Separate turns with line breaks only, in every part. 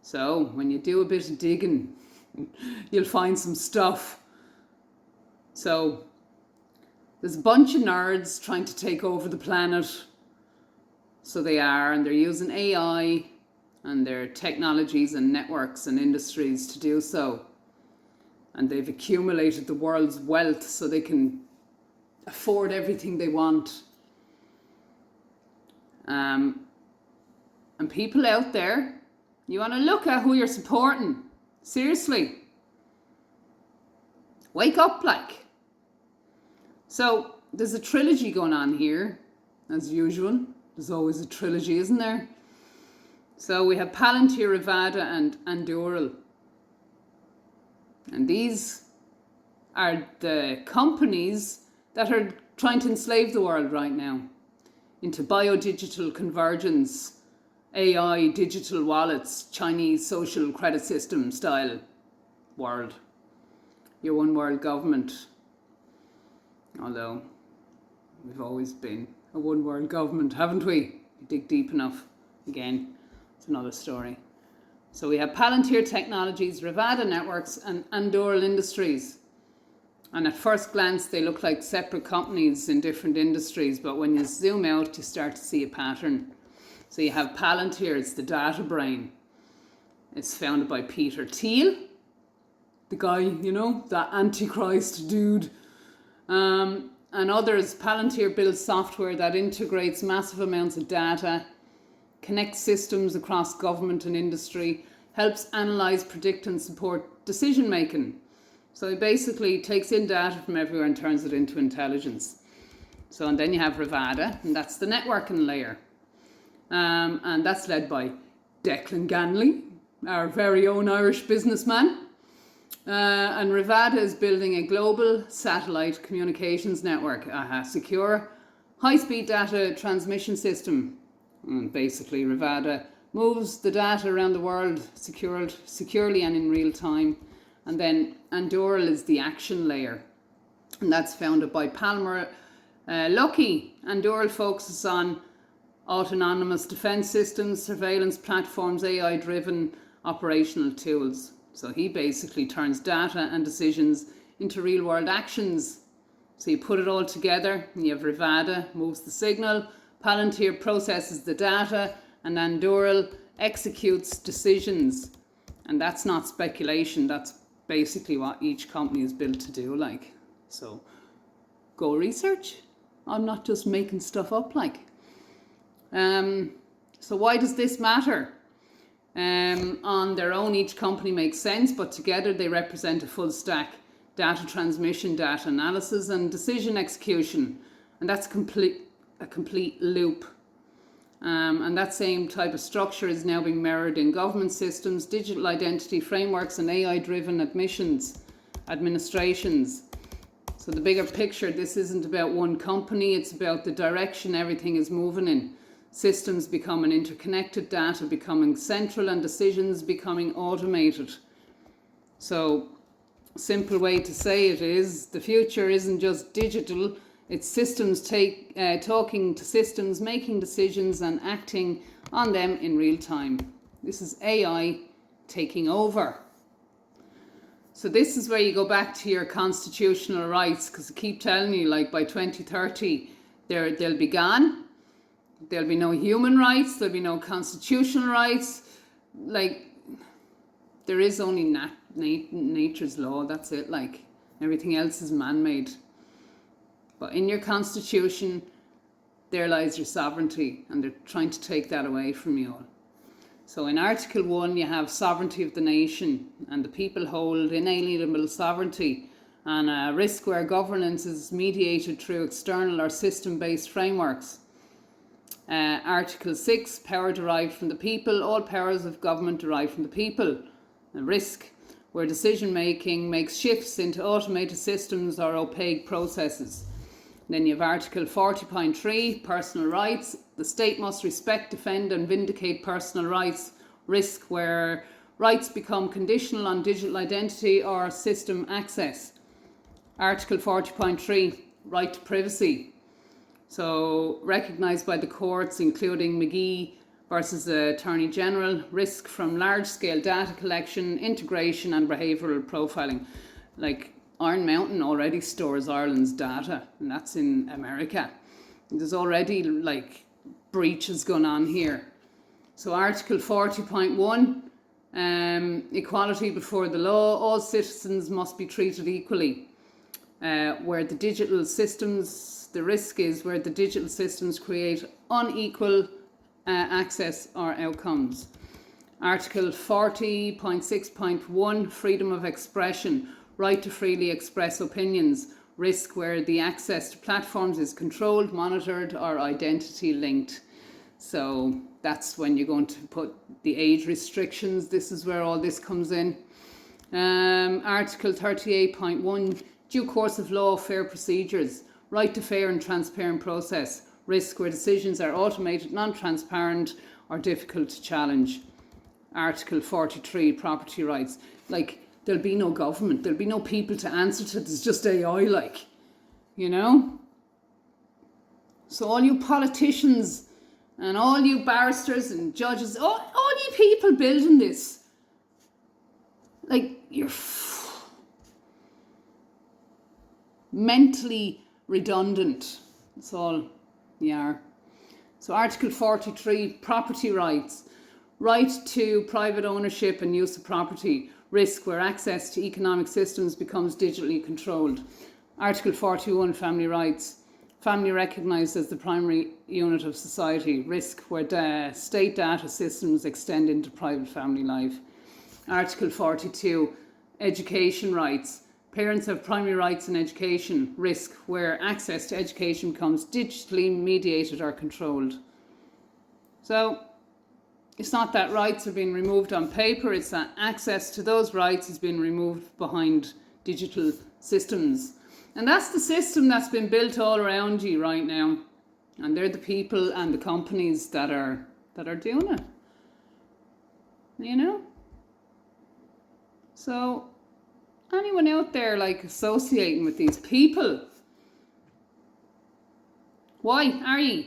So when you do a bit of digging, you'll find some stuff. So there's a bunch of nerds trying to take over the planet. So they are, and they're using AI and their technologies and networks and industries to do so. And they've accumulated the world's wealth so they can afford everything they want. And people out there, you want to look at who you're supporting. Seriously. Wake up, like. So there's a trilogy going on here, as usual. There's always a trilogy, isn't there? So we have Palantir, Rivada and Anduril. And these are the companies that are trying to enslave the world right now into biodigital convergence, AI, digital wallets, Chinese social credit system style world. Your one world government. Although we've always been a one world government, haven't we? You dig deep enough. Again, it's another story. So we have Palantir Technologies, Rivada Networks and Anduril Industries. And at first glance, they look like separate companies in different industries, but when you zoom out, you start to see a pattern. So you have Palantir, it's the data brain. It's founded by Peter Thiel, the guy, you know, that Antichrist dude. And others. Palantir builds software that integrates massive amounts of data, connects systems across government and industry, helps analyze, predict and support decision making. So it basically takes in data from everywhere and turns it into intelligence. So, and then you have Rivada, and that's the networking layer. And that's led by Declan Ganley, our very own Irish businessman. And Rivada is building a global satellite communications network, a secure, high-speed data transmission system. And basically, Rivada moves the data around the world securely and in real time. And then Anduril is the action layer, and that's founded by Palmer Luckey. Anduril focuses on autonomous defense systems, surveillance platforms, AI-driven operational tools. So he basically turns data and decisions into real-world actions. So you put it all together, and you have Rivada moves the signal, Palantir processes the data, and Anduril executes decisions. And that's not speculation, that's basically what each company is built to do, like. So go research. I'm not just making stuff up, like. So why does this matter? On their own, each company makes sense, but together they represent a full stack: data transmission, data analysis, and decision execution. And that's a complete loop. And that same type of structure is now being mirrored in government systems, digital identity frameworks, and AI-driven administrations. So the bigger picture, this isn't about one company, it's about the direction everything is moving in. Systems becoming interconnected, data becoming central, and decisions becoming automated. So, simple way to say it is, the future isn't just digital, it's systems talking to systems, making decisions and acting on them in real time. This is AI taking over. So this is where you go back to your constitutional rights, because I keep telling you, like, by 2030, they'll be gone. There'll be no human rights, there'll be no constitutional rights. Like, there is only nature's law, that's it. Like, everything else is man-made. But in your constitution, there lies your sovereignty, and they're trying to take that away from you all. So in Article 1, you have sovereignty of the nation, and the people hold inalienable sovereignty, and a risk where governance is mediated through external or system-based frameworks. Article 6, power derived from the people. All powers of government derive from the people. A risk where decision-making makes shifts into automated systems or opaque processes. Then you have Article 40.3, personal rights. The state must respect, defend and vindicate personal rights. Risk where rights become conditional on digital identity or system access. Article 40.3, right to privacy. So recognised by the courts, including McGee, versus the Attorney General. Risk from large-scale data collection, integration and behavioural profiling. Like Iron Mountain already stores Ireland's data, and that's in America. There's already like breaches going on here. So Article 40.1, equality before the law. All citizens must be treated equally. Where the digital systems, the risk is where the digital systems create unequal access or outcomes. Article 40.6.1, freedom of expression, right to freely express opinions. Risk where the access to platforms is controlled, monitored or identity linked. So that's when you're going to put the age restrictions. This is where all this comes in. Article 38.1, due course of law, fair procedures, right to fair and transparent process. Risk where decisions are automated, non-transparent or difficult to challenge. Article 43, property rights. Like, there'll be no government, there'll be no people to answer to, there's just AI, like, you know? So all you politicians and all you barristers and judges, all you people building this, like, you're mentally redundant. That's all you are. So Article 43, property rights. Right to private ownership and use of property. Risk where access to economic systems becomes digitally controlled. Article 41, family rights. Family recognised as the primary unit of society. Risk where state data systems extend into private family life. Article 42, education rights. Parents have primary rights in education. Risk where access to education becomes digitally mediated or controlled. So it's not that rights are being removed on paper, it's that access to those rights is being removed behind digital systems. And that's the system that's been built all around you right now. And they're the people and the companies that are doing it. You know? So anyone out there like associating with these people, why are you?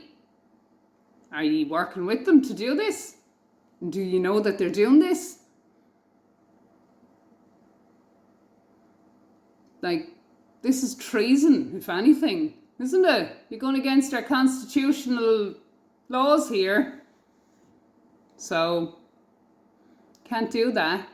Are you working with them to do this? Do you know that they're doing this? Like, this is treason, if anything, isn't it? You're going against our constitutional laws here. So, can't do that.